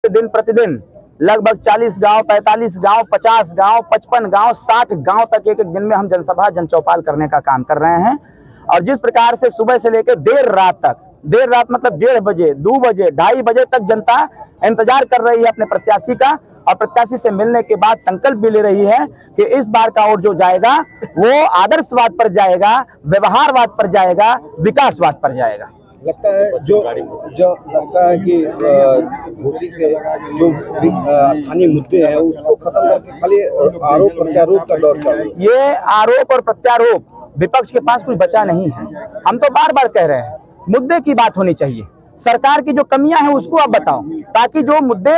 दिन प्रतिदिन लगभग 40 गांव, 45 गांव, 50 गांव, 55 गांव, 60 गांव तक एक एक दिन में हम जनसभा जनचौपाल करने का काम कर रहे हैं। और जिस प्रकार से सुबह से लेकर देर रात तक, देर रात मतलब 1:30 बजे, 2 बजे, 2:30 बजे तक जनता इंतजार कर रही है अपने प्रत्याशी का, और प्रत्याशी से मिलने के बाद संकल्प भी ले रही है कि इस बार का वोट जो जाएगा वो आदर्शवाद पर जाएगा, व्यवहारवाद पर जाएगा, विकासवाद पर जाएगा। लगता है जो लगता है कि घोसी से जो स्थानीय मुद्दे हैं उसको खत्म करके खाली आरोप प्रत्यारोप का दौर चल रहा है। ये आरोप और प्रत्यारोप विपक्ष के पास कुछ बचा नहीं है। हम तो बार बार कह रहे हैं मुद्दे की बात होनी चाहिए, सरकार की जो कमियां हैं उसको आप बताओ, ताकि जो मुद्दे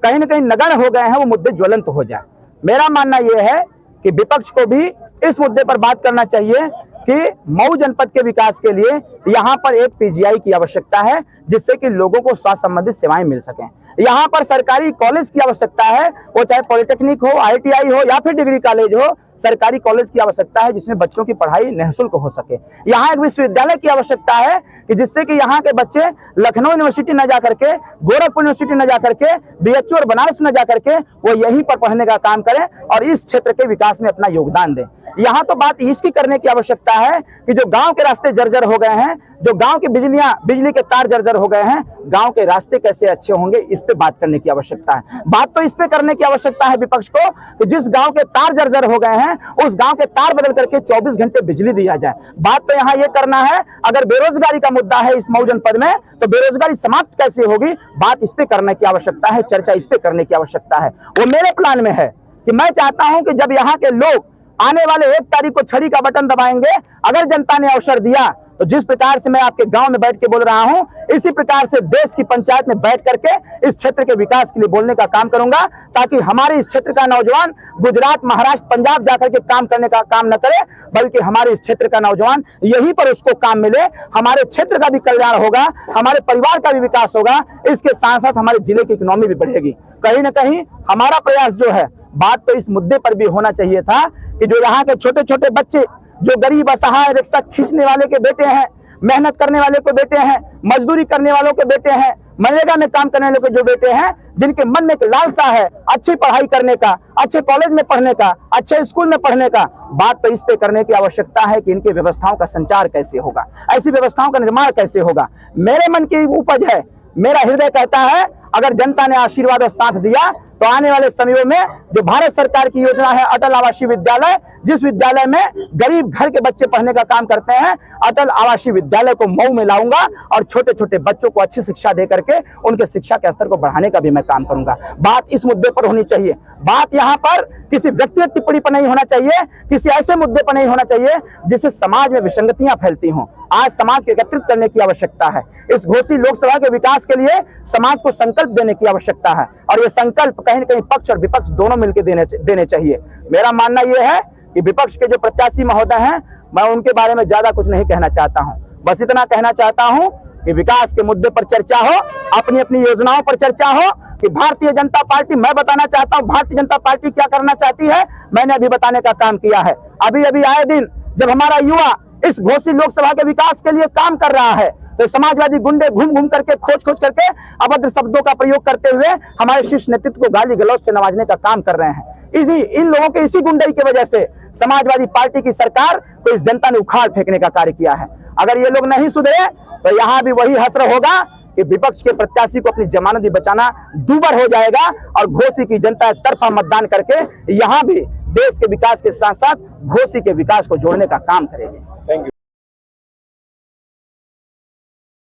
कहीं न कहीं नगण्य हो गए हैं वो मुद्दे ज्वलंत हो जाए। मेरा मानना यह है कि विपक्ष को भी इस मुद्दे पर बात करना चाहिए कि मऊ जनपद के विकास के लिए यहाँ पर एक पीजीआई की आवश्यकता है, जिससे कि लोगों को स्वास्थ्य संबंधित सेवाएं मिल सकें। यहाँ पर सरकारी कॉलेज की आवश्यकता है, वो चाहे पॉलिटेक्निक हो, ITI हो या फिर डिग्री कॉलेज हो, सरकारी कॉलेज की आवश्यकता है जिसमें बच्चों की पढ़ाई निःशुल्क हो सके। यहाँ एक विश्वविद्यालय की आवश्यकता है कि जिससे कि यहाँ के बच्चे लखनऊ यूनिवर्सिटी न जा करके, गोरखपुर यूनिवर्सिटी न जा करके, BHU और बनारस न जा करके वो यहीं पर पढ़ने का काम करें और इस क्षेत्र के विकास में अपना योगदान दें। यहाँ तो बात इसकी करने की आवश्यकता है कि जो गांव के रास्ते जर्जर हो गए हैं, जो गांव की बिजली के तार जर्जर हो गए हैं, गांव के रास्ते कैसे अच्छे होंगे इस पे बात करने की आवश्यकता है। बात तो इस पे करने की आवश्यकता है विपक्ष को कि जिस गांव के तार जर्जर हो गए हैं उस गांव के तार बदल करके 24 घंटे बिजली दिया जाए। बात तो यहाँ ये करना है, अगर बेरोजगारी का मुद्दा है इस मऊ जनपद में तो बेरोजगारी समाप्त कैसे होगी, बात इस पे करने की आवश्यकता है, चर्चा इस पे करने की आवश्यकता है। वो मेरे प्लान में है कि मैं चाहता हूं कि जब यहाँ के लोग आने वाले 1 तारीख को छड़ी का बटन दबाएंगे, अगर जनता ने अवसर दिया तो जिस प्रकार से मैं आपके गांव में बैठ के बोल रहा हूं, इसी प्रकार से देश की पंचायत में बैठ करके इस क्षेत्र के विकास के लिए बोलने का काम करूंगा, ताकि हमारे इस क्षेत्र का नौजवान गुजरात, महाराष्ट्र, पंजाब जाकर के काम करने का काम न करे, बल्कि हमारे इस क्षेत्र का नौजवान यहीं पर उसको काम मिले, हमारे क्षेत्र का भी कल्याण होगा, हमारे परिवार का भी विकास होगा, इसके साथ साथ हमारे जिले की इकोनॉमी भी बढ़ेगी। कहीं ना कहीं हमारा प्रयास जो है, बात तो इस मुद्दे पर भी होना चाहिए था कि जो यहाँ के छोटे छोटे बच्चे, जो गरीब असहाय रिक्शा खींचने वाले के बेटे हैं, मेहनत करने वाले को बेटे हैं, मजदूरी करने वालों के बेटे हैं, मनरेगा में काम करने वालों के जो बेटे हैं, जिनके मन में एक लालसा है अच्छी पढ़ाई करने का, अच्छे कॉलेज में पढ़ने का, अच्छे स्कूल में पढ़ने का, बात तो इस पे करने की आवश्यकता है कि इनकी व्यवस्थाओं का संचार कैसे होगा, ऐसी व्यवस्थाओं का निर्माण कैसे होगा। मेरे मन की उपज है, मेरा हृदय कहता है अगर जनता ने आशीर्वाद और साथ दिया तो आने वाले समयों में जो भारत सरकार की योजना है अटल आवासीय विद्यालय, जिस विद्यालय में गरीब घर के बच्चे पढ़ने का काम करते हैं, अटल आवासीय विद्यालय को मऊ में लाऊंगा और छोटे छोटे बच्चों को अच्छी शिक्षा दे करके उनके शिक्षा के स्तर को बढ़ाने का भी मैं काम करूंगा। बात इस मुद्दे पर होनी चाहिए, बात यहाँ पर किसी व्यक्तिगत टिप्पणी पर नहीं होना चाहिए, किसी ऐसे मुद्दे पर नहीं होना चाहिए जिससे समाज में विसंगतियां फैलती हों। आज समाज को एकत्रित करने की आवश्यकता है, इस घोसी लोकसभा के विकास के लिए समाज को संकल्प देने की आवश्यकता है, और ये संकल्प कहीं न कहीं पक्ष और विपक्ष दोनों मिलकर देने चाहिए। मेरा मानना यह है कि विपक्ष के जो प्रत्याशी महोदय हैं, मैं उनके बारे में ज्यादा कुछ नहीं कहना चाहता हूं, बस इतना कहना चाहता हूं कि विकास के मुद्दे पर चर्चा हो, अपनी अपनी योजनाओं पर चर्चा हो कि भारतीय जनता पार्टी, मैं बताना चाहता हूं भारतीय जनता पार्टी क्या करना चाहती है, मैंने अभी बताने का काम किया है। अभी अभी आए दिन जब हमारा युवा इस घोसी लोकसभा के विकास के लिए काम कर रहा है तो समाजवादी गुंडे घूम घूम करके, खोज खोज करके अभद्र शब्दों का प्रयोग करते हुए हमारे शीर्ष नेतृत्व को गाली गलौज से नवाजने का काम कर रहे हैं। इन लोगों के इसी गुंडई की वजह से समाजवादी पार्टी की सरकार को इस जनता ने उखाड़ फेंकने का कार्य किया है। अगर ये लोग नहीं सुधरे तो यहाँ भी वही हश्र होगा कि विपक्ष के प्रत्याशी को अपनी जमानत भी बचाना दूभर हो जाएगा और घोसी की जनता तरफा मतदान करके यहाँ भी देश के विकास के साथ साथ घोसी के विकास को जोड़ने का काम करेगी। Thank you.